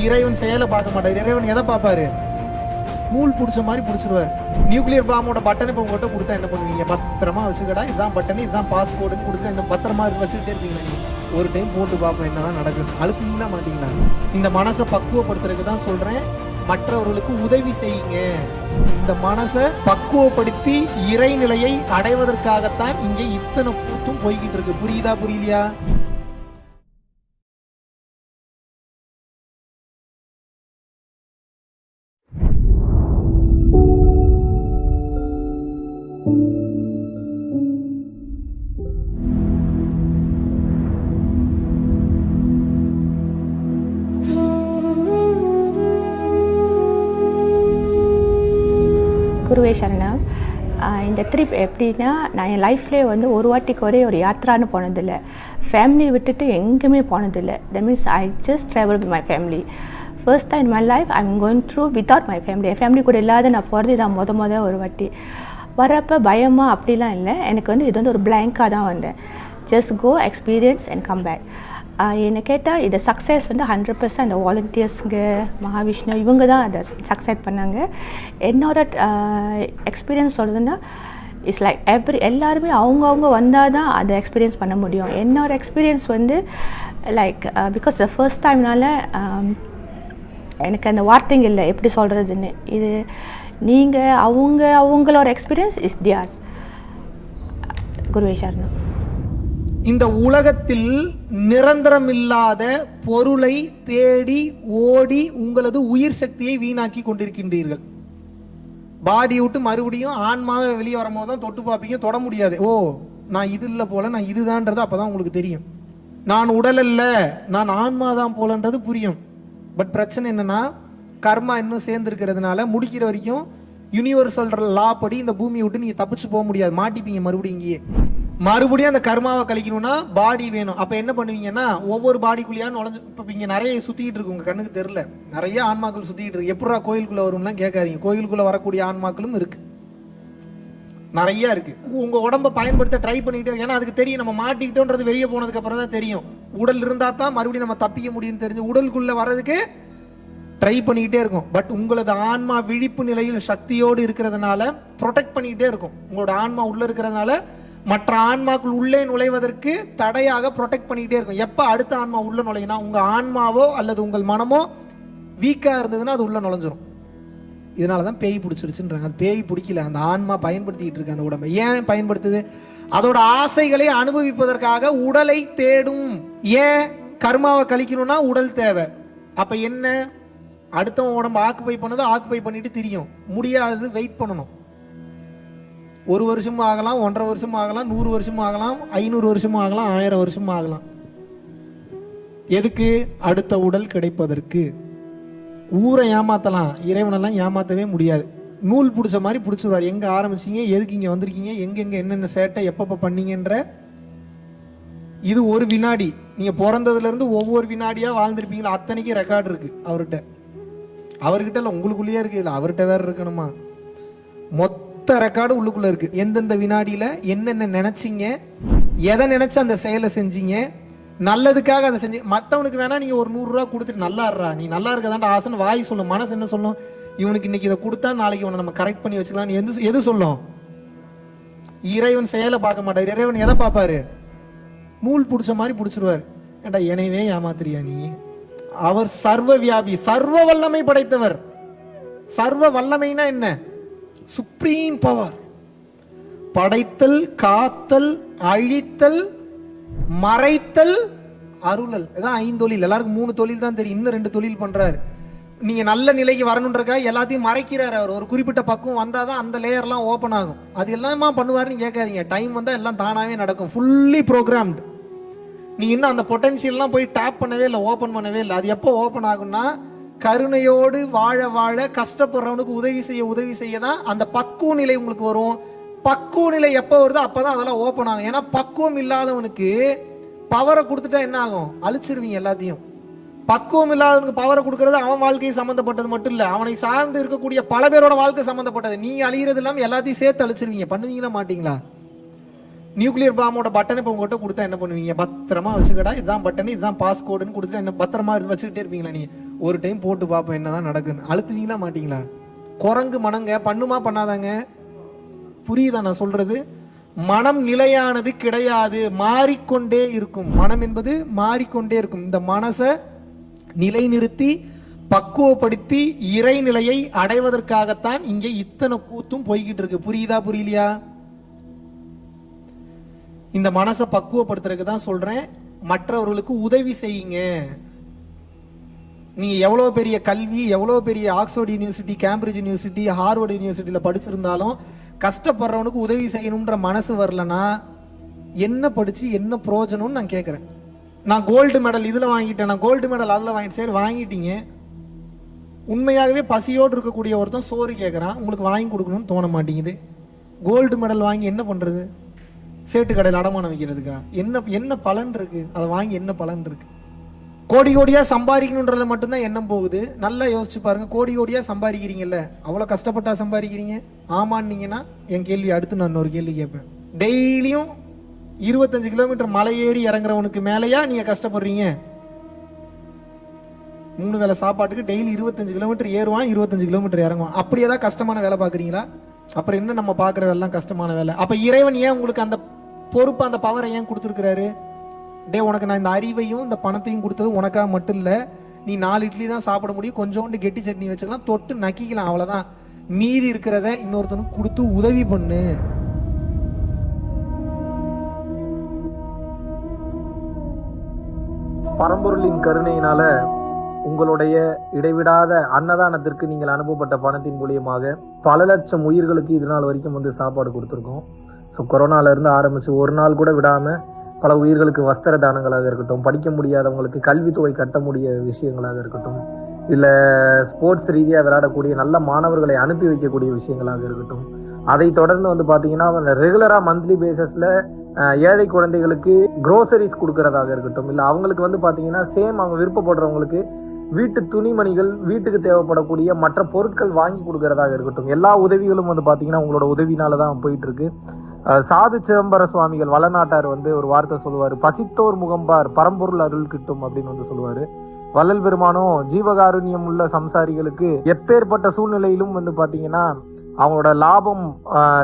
இறைவன் செயலை பார்க்க மாட்டார். இறைவன் எதை பார்ப்பாரு? நூல் பிடிச்ச மாதிரி பிடிச்சிருவார். நியூக்ளியர் பாம்போட பட்டனை இப்போ உங்கள்கிட்ட கொடுத்தா என்ன பண்ணுவீங்க? பத்திரமா வச்சுக்கடா, இதுதான் பட்டனு, இதுதான் பாஸ்போர்ட்னு கொடுத்துட்டு என்ன பத்திரமா வச்சுக்கிட்டே இருப்பீங்களா? நீங்க ஒரு டைம் போட்டு பார்ப்போம் என்னதான் நடக்குது. அழுத்தீங்களா மாட்டீங்களா? இந்த மனசை பக்குவப்படுத்துறதுக்கு தான் சொல்றேன், மற்றவர்களுக்கு உதவி செய்யுங்க. இந்த மனசை பக்குவப்படுத்தி இறைநிலையை அடைவதற்காகத்தான் இங்கே இத்தனை கூத்தும் போய்கிட்டு இருக்கு. புரியுதா புரியலையா? குருவே சரணம். இந்த ட்ரிப் எப்படின்னா, நான் என் லைஃப்லேயே வந்து ஒரு வாட்டிக்கு ஒரு யாத்திரான்னு போனதில்லை, ஃபேமிலி விட்டுட்டு எங்கேயுமே போனதில்லை. That means I just travel with my family. First time in my life I am going through without my family. N family கூட இல்லாத நான் போகிறது இதான் முத ஒரு வாட்டி. வரப்போ பயமாக அப்படிலாம் இல்லை, எனக்கு வந்து இது வந்து ஒரு பிளாங்காக தான் வந்தேன். Just go experience and come back. என்னை கேட்டால் இது சக்ஸஸ் வந்து 100% அந்த வாலண்டியர்ஸுங்க, மகாவிஷ்ணு இவங்க தான் அதை சக்ஸஸ் பண்ணாங்க. என்னோட எக்ஸ்பீரியன்ஸ் சொல்கிறதுன்னா, இட்ஸ் லைக் எல்லாருமே அவங்கவுங்க வந்தால் தான் அதை எக்ஸ்பீரியன்ஸ் பண்ண முடியும். என்னோடய எக்ஸ்பீரியன்ஸ் வந்து லைக் பிகாஸ் த ஃபர்ஸ்ட் டைம்னால எனக்கு அந்த வார்த்தைங்க இல்லை எப்படி சொல்கிறதுன்னு. இது நீங்கள் அவங்களோட எக்ஸ்பீரியன்ஸ் இஸ் தியார்ஸ். குருவே சரணம். இந்த உலகத்தில் நிரந்தரமில்லாத பொருளை தேடி ஓடி உங்களது உயிர் சக்தியை வீணாக்கி கொண்டிருக்கின்றீர்கள். பாடி விட்டு மறுபடியும் ஆன்மாவை வெளியே வரும்போது தான் தொட்டு பார்ப்பீங்க, தொட முடியாது. ஓ நான் இது இல்லை போல, நான் இதுதான்றது அப்பதான் உங்களுக்கு தெரியும். நான் உடல் அல்ல, நான் ஆன்மா தான் போலன்றது புரியும். பட் பிரச்சனை என்னன்னா, கர்மா இன்னும் சேர்ந்து இருக்கிறதுனால முடிக்கிற வரைக்கும் யூனிவர்சல் லா படி இந்த பூமியை விட்டு நீங்க தப்பிச்சு போக முடியாது, மாட்டிப்பீங்க மறுபடியும் இங்கேயே. மறுபடியும் அந்த கர்மாவை கழிக்கணும்னா பாடி வேணும். அப்ப என்ன பண்ணுவீங்கன்னா, ஒவ்வொரு பாடிக்குள்ளேயா நுழைஞ்சு, இப்ப இங்க நிறைய சுத்திட்டு இருக்கு, உங்க கண்ணுக்கு தெரியல, நிறைய ஆன்மாக்கள் சுத்திட்டு இருக்கு. எப்படா கோயிலுக்குள்ள வரும்லாம் கேட்காதீங்க, கோயிலுக்குள்ள வரக்கூடிய ஆன்மாக்களும் இருக்கு, நிறைய இருக்கு. உங்க உடம்ப பயன்படுத்த ட்ரை பண்ணிக்கிட்டே இருக்கு. ஏன்னா அதுக்கு தெரியும் நம்ம மாட்டிக்கிட்டோன்றது வெளியே போனதுக்கு அப்புறம் தான் தெரியும். உடல் இருந்தா தான் மறுபடியும் நம்ம தப்பிக்க முடியும்னு தெரிஞ்சு உடலுக்குள்ள வர்றதுக்கு ட்ரை பண்ணிக்கிட்டே இருக்கும். பட் உங்களது ஆன்மா விழிப்பு நிலையில் சக்தியோடு இருக்கிறதுனால ப்ரொடெக்ட் பண்ணிக்கிட்டே இருக்கும். உங்களோட ஆன்மா உள்ள இருக்கிறதுனால மற்ற ஆன்மாக்கள் உள்ளே நுழைவதற்கு தடையாக ப்ரொடெக்ட் பண்ணிக்கிட்டே இருக்கும். எப்போ அடுத்த ஆன்மா உள்ள நுழையினா, உங்க ஆன்மாவோ அல்லது உங்கள் மனமோ வீக்கா இருந்ததுன்னா அது உள்ள நுழைஞ்சிரும். இதனாலதான் பேய் பிடிச்சிருச்சுன்றாங்க. அது பேய் பிடிக்கல, அந்த ஆன்மா பயன்படுத்திக்கிட்டு இருக்கு அந்த உடம்பை. ஏன் பயன்படுத்துது? அதோட ஆசைகளை அனுபவிப்பதற்காக உடலை தேடும். ஏன்? கர்மாவை கழிக்கணும்னா உடல் தேவை. அப்ப என்ன, அடுத்தவன் உடம்பு ஆக்குப்பை பண்ணதை ஆக்குப்பை பண்ணிட்டு தெரியும் முடியாது, வெயிட் பண்ணணும். 1 வருஷமும் ஆகலாம், 1.5 வருஷமும் ஆகலாம், 100 வருஷமும் ஆகலாம், 500 வருஷமும் ஆகலாம், 1000 வருஷமும் ஆகலாம். எதுக்கு? அடுத்த உடல் கிடைப்பதற்கு. ஊரை ஏமாத்தலாம், இறைவனெல்லாம் ஏமாத்தவே முடியாது. நூல் பிடிச்ச மாதிரி பிடிச்சிருவார். எங்க ஆரம்பிச்சீங்க, எதுக்கு இங்க வந்திருக்கீங்க, எங்கெங்க என்னென்ன சேட்டை எப்பப்ப பண்ணீங்கன்ற இது ஒரு வினாடி. நீங்க பிறந்ததுல இருந்து ஒவ்வொரு வினாடியா வாழ்ந்திருப்பீங்களா, அத்தனைக்கு ரெக்கார்டு இருக்கு அவர்கிட்ட. அவர்கிட்ட இல்ல, உங்களுக்குள்ளேயே இருக்கு. இல்ல அவர்கிட்ட வேற இருக்கணுமா? மொத்த ரெக்கார்டு உள்ளுக்குள்ள இருக்கு. எந்தெந்த வினாடியில என்னென்ன நினைச்சீங்க, எதை நினைச்சு அந்த செயலை செஞ்சீங்க, நல்லதுக்காக அதை செஞ்சு. மற்றவனுக்கு வேணா நீங்க ஒரு 100 ரூபா கொடுத்துட்டு நல்லா இருறா, நீ நல்லா இருக்கதாண்டா ஆசைன்னு வாய் சொல்லும். மனசு என்ன சொல்லும்? இவனுக்கு இன்னைக்கு இதை கொடுத்தா நாளைக்கு இவனை நம்ம கரெக்ட் பண்ணி வச்சுக்கலாம். எது சொல்லும்? இறைவன் செயலை பார்க்க மாட்டார். இறைவன் எதை பார்ப்பாரு? நூல் பிடிச்ச மாதிரி பிடிச்சிருவார். ஏண்டா எனவே ஏமாத்திரியா நீ? அவர் சர்வ வியாபி, சர்வ வல்லமை படைத்தவர். சர்வ வல்லமைனா என்ன? Supreme power. படைத்தல், காத்தல், அழித்தல், மறைத்தல், அருளல். இதான் 5 தொழில். எல்லாருக்கும் 3 தொழில் தான் தெரியும், இன்னும் 2 தொழில் பண்றாரு. நீங்க நல்ல நிலைக்கு வரணுன்றக்கா எல்லாத்தையும் மறைக்கிறாரு அவர். ஒரு குறிப்பிட்ட பக்குவம் வந்தாதான் அந்த லேயர்லாம் ஓப்பன் ஆகும். அது எல்லாமா பண்ணுவாருன்னு கேட்காதீங்க. டைம் வந்தா எல்லாம் தானாவே நடக்கும். Fully programmed. நீங்க இன்னும் அந்த பொட்டன்ஷியல்லாம் போய் டேப் பண்ணவே இல்லை, ஓப்பன் பண்ணவே இல்லை. அது எப்போ ஓப்பன் ஆகும்னா, கருணையோடு வாழ வாழ கஷ்டப்படுறவனுக்கு உதவி செய்ய தான் அந்த பக்குவ நிலை உங்களுக்கு வரும். பக்குவ நிலை எப்போ வருதோ அப்பதான் அதெல்லாம் ஓப்பன் ஆகும். ஏன்னா பக்குவம் இல்லாதவனுக்கு பவரை கொடுத்துட்டா என்ன ஆகும்? அழிச்சிருவீங்க எல்லாத்தையும். பக்குவம் இல்லாதவனுக்கு பவரை கொடுக்கறது அவன் வாழ்க்கையை சம்பந்தப்பட்டது மட்டும் இல்ல, அவனை சார்ந்து இருக்கக்கூடிய பல பேரோட வாழ்க்கை சம்பந்தப்பட்டது. நீங்க அழிகிறது இல்லாம எல்லாத்தையும் சேர்த்து அழிச்சிருவீங்க. பண்ணுவீங்களா மாட்டீங்களா? நியூக்ளியர் பாம்போட பட்டனை இப்போ உங்கள்கிட்ட கொடுத்தா என்ன பண்ணுவீங்க? பத்திரமா வச்சுக்கடா, இதுதான் பட்டன், இதுதான் பாஸ்கோடுன்னு கொடுத்துட்டு என்ன பத்திரமா வச்சுக்கிட்டே இருப்பீங்களா? நீ ஒரு டைம் போட்டு பார்ப்போம் என்னதான் நடக்குன்னு. அழுத்துவீங்களா மாட்டீங்களா? குரங்கு மனங்க பண்ணுமா பண்ணாதாங்க? புரியுதா நான் சொல்றது? மனம் நிலையானது கிடையாது, மாறிக்கொண்டே இருக்கும். மனம் என்பது மாறிக்கொண்டே இருக்கும். இந்த மனசை நிலைநிறுத்தி பக்குவப்படுத்தி இறைநிலையை அடைவதற்காகத்தான் இங்கே இத்தனை கூத்தும் போய்கிட்டு இருக்கு. புரியுதா புரியலையா? இந்த மனசை பக்குவப்படுத்துறதுக்கு தான் சொல்றேன், மற்றவர்களுக்கு உதவி செய்யுங்க. நீங்க எவ்வளவு பெரிய கல்வி, எவ்வளவு பெரிய Oxford university, Cambridge university, Harvard யூனிவர்சிட்டியில படிச்சிருந்தாலும் கஷ்டப்படுறவனுக்கு உதவி செய்யணும்ன்ற மனசு வரலனா என்ன படிச்சு என்ன பிரயோஜனம்னு நான் கேட்குறேன். நான் கோல்டு மெடல் இதுல வாங்கிட்டேன், நான் கோல்டு மெடல் அதில் வாங்கிட்டு, சரி வாங்கிட்டீங்க, உண்மையாகவே பசியோடு இருக்கக்கூடிய ஒருத்தன் சோறு கேட்குறான், உங்களுக்கு வாங்கி கொடுக்கணும்னு தோண மாட்டேங்குது. கோல்டு மெடல் வாங்கி என்ன பண்ணுறது? சேட்டு கடையில் அடமானம் வைக்கிறதுக்கா? என்ன பலன் இருக்கு? அதை வாங்கி என்ன பலன் இருக்கு? கோடி கோடியாக சம்பாதிக்கணுன்றதுல மட்டும்தான் எண்ணம் போகுது. நல்லா யோசிச்சு பாருங்க. கோடி கோடியாக சம்பாதிக்கிறீங்கல்ல, அவ்வளோ கஷ்டப்பட்டா சம்பாதிக்கிறீங்க? ஆமான்னீங்கன்னா என் கேள்வி அடுத்து நான் ஒரு கேள்வி கேட்பேன். டெய்லியும் 25 கிலோமீட்டர் மலை ஏறி இறங்குறவனுக்கு மேலேயா நீங்கள் கஷ்டப்படுறீங்க? 3 வேளை சாப்பாட்டுக்கு டெய்லி 25 கிலோமீட்டர் ஏறுவான், 25 கிலோமீட்டர் இறங்குவான். அப்படியே தான் கஷ்டமான வேலை பார்க்குறீங்களா? அப்புறம் என்ன நம்ம பார்க்குற வேலைலாம் கஷ்டமான வேலை? அப்போ இறைவன் ஏன் உங்களுக்கு அந்த பொறுப்பு, அந்த பவரை ஏன் கொடுத்துருக்கிறாரு? உனக்கு நான் இந்த அறிவையும் இந்த பணத்தையும் கொடுத்தது உனக்காக மட்டும் இல்லை. நீ 4 இட்லி தான் சாப்பிட முடியும், கொஞ்சோண்டு கெட்டி சட்னி வச்சுக்கலாம், தொட்டு நக்கிக்கலாம், அவ்வளோதான். மீதி இருக்கிறத இன்னொருத்தனுக்கு கொடுத்து உதவி பண்ணு. பரம்பொருளின் கருணையினால உங்களுடைய இடைவிடாத அன்னதானத்திற்கு நீங்கள் அனுப்பப்பட்ட பணத்தின் மூலியமாக பல லட்சம் உயிர்களுக்கு இது நாள் வரைக்கும் வந்து சாப்பாடு கொடுத்துருக்கோம். ஸோ கொரோனாலேருந்து ஆரம்பித்து ஒரு நாள் கூட விடாமல் பல உயிர்களுக்கு வஸ்திர தானங்களாக இருக்கட்டும், படிக்க முடியாதவங்களுக்கு கல்வித்தொகை கட்ட முடிய விஷயங்களாக இருக்கட்டும், இல்லை ஸ்போர்ட்ஸ் ரீதியாக விளையாடக்கூடிய நல்ல மாணவர்களை அனுப்பி வைக்கக்கூடிய விஷயங்களாக இருக்கட்டும், அதை தொடர்ந்து வந்து பார்த்தீங்கன்னா ரெகுலராக மந்த்லி பேசிஸில் ஏழை குழந்தைகளுக்கு க்ரோசரிஸ் கொடுக்கறதாக இருக்கட்டும், இல்லை அவங்களுக்கு வந்து பார்த்தீங்கன்னா சேம் அவங்க விருப்பப்படுறவங்களுக்கு வீட்டு துணிமணிகள், வீட்டுக்கு தேவைப்படக்கூடிய மற்ற பொருட்கள் வாங்கி கொடுக்கறதாக இருக்கட்டும், எல்லா உதவிகளும் வந்து பார்த்தீங்கன்னா உங்களோட உதவினால தான் போயிட்டு இருக்கு. சாது சிதம்பர சுவாமிகள் வளநாட்டார் வந்து ஒரு வார்த்தை சொல்லுவார், பசித்தோர் முகம்பார் பரம்பொருள் அருள் கிட்டும் அப்படின்னு வந்து சொல்லுவார். வள்ளல் பெருமானும் ஜீவகாருண்யம் உள்ள சம்சாரிகளுக்கு எப்பேற்பட்ட சூழ்நிலையிலும் வந்து பார்த்தீங்கன்னா அவங்களோட லாபம்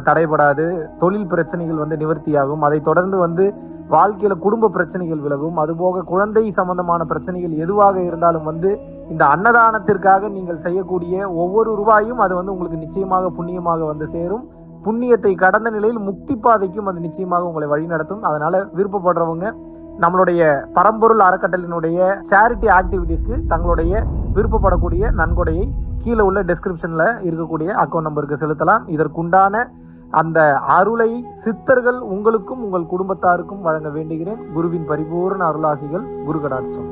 தடைபடாது, தொழில் பிரச்சனைகள் வந்து நிவர்த்தியாகும், அதை தொடர்ந்து வந்து வாழ்க்கையில குடும்ப பிரச்சனைகள் விலகும், அதுபோக குழந்தை சம்பந்தமான பிரச்சனைகள் எதுவாக இருந்தாலும் வந்து இந்த அன்னதானத்திற்காக நீங்கள் செய்யக்கூடிய ஒவ்வொரு ரூபாயும் அது வந்து உங்களுக்கு நிச்சயமாக புண்ணியமாக வந்து சேரும். புண்ணியத்தை கடந்த நிலையில் முக்தி பாதைக்கும் அது நிச்சயமாக உங்களை வழிநடத்தும். அதனால விருப்பப்படுறவங்க நம்மளுடைய பரம்பொருள் அறக்கட்டளையினுடைய சேரிட்டி ஆக்டிவிட்டீஸ்க்கு தங்களுடைய விருப்பப்படக்கூடிய நன்கொடையை கீழே உள்ள டிஸ்கிரிப்ஷன்ல இருக்கக்கூடிய அக்கௌண்ட் நம்பருக்கு செலுத்தலாம். இதற்குண்டான அந்த அருளை சித்தர்கள் உங்களுக்கும் உங்கள் குடும்பத்தாருக்கும் வழங்க வேண்டுகிறேன். குருவின் பரிபூர்ண அருளாசிகள். குரு கடாட்சம்.